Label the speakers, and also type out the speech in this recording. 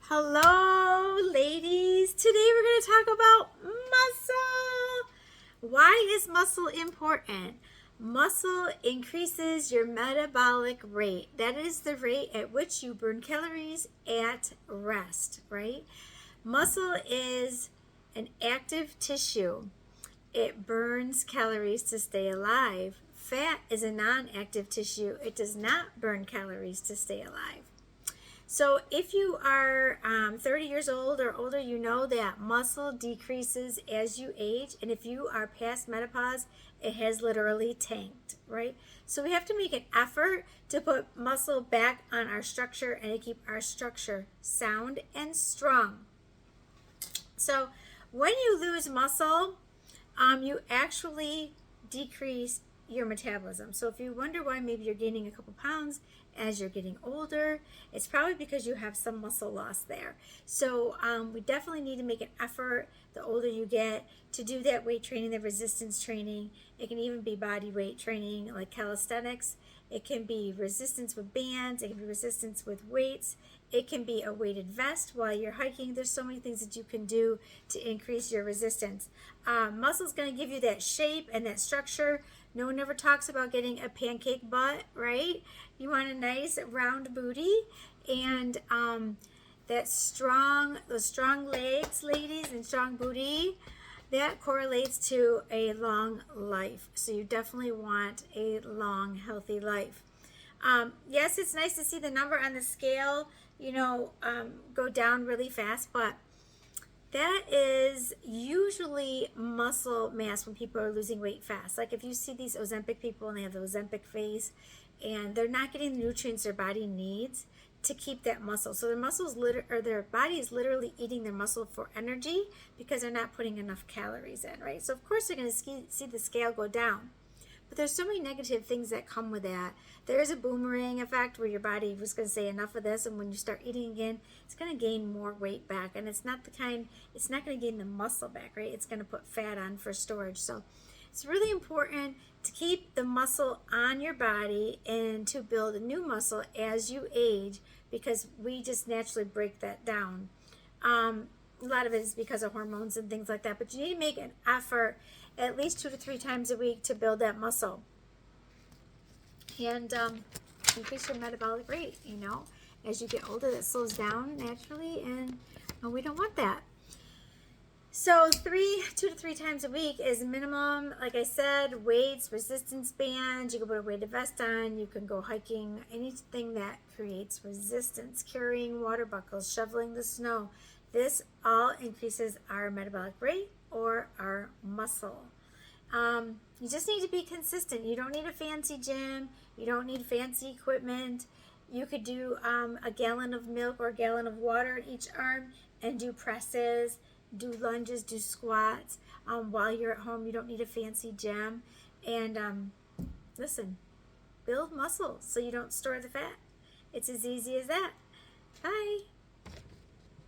Speaker 1: Hello, ladies. Today we're going to talk about muscle. Why is muscle important? Muscle increases your metabolic rate. That is the rate at which you burn calories at rest, right? Muscle is an active tissue. It burns calories to stay alive. Fat is a non-active tissue. It does not burn calories to stay alive. So if you are 30 years old or older, you know that muscle decreases as you age. And if you are past menopause, it has literally tanked, right? So we have to make an effort to put muscle back on our structure and to keep our structure sound and strong. So when you lose muscle, you actually decrease your metabolism. So if you wonder why maybe you're gaining a couple pounds as you're getting older, it's probably because you have some muscle loss there. So we definitely need to make an effort the older you get to do that weight training, the resistance training. It can even be body weight training like calisthenics. It can be resistance with bands. It can be resistance with weights. It can be a weighted vest while you're hiking. There's so many things that you can do to increase your resistance. Muscle is going to give you that shape and that structure. No one ever talks about getting a pancake butt, right? You want a nice round booty and those strong legs, ladies, and strong booty. That correlates to a long life. So you definitely want a long, healthy life. Yes, it's nice to see the number on the scale, go down really fast, but that is usually muscle mass when people are losing weight fast. Like if you see these Ozempic people and they have the Ozempic face and they're not getting the nutrients their body needs to keep that muscle. So their body is literally eating their muscle for energy because they're not putting enough calories in, right? So of course they're going to see the scale go down. But there's so many negative things that come with that. There is a boomerang effect where your body was going to say enough of this, and when you start eating again, it's going to gain more weight back. And it's not going to gain the muscle back, right? It's going to put fat on for storage. So it's really important to keep the muscle on your body and to build a new muscle as you age because we just naturally break that down. A lot of it is because of hormones and things like that, but you need to make an effort at least 2 to 3 times a week to build that muscle and increase your metabolic rate. As you get older, that slows down naturally, and we don't want that. So 2 to 3 times a week is minimum. Like I said, weights, resistance bands, you can put a weighted vest on, you can go hiking, anything that creates resistance, carrying water buckles, shoveling the snow. This all increases our metabolic rate or our muscle. You just need to be consistent. You don't need a fancy gym. You don't need fancy equipment. You could do a gallon of milk or a gallon of water in each arm and do presses, do lunges, do squats. While you're at home, you don't need a fancy gym. And listen, build muscle so you don't store the fat. It's as easy as that. Bye.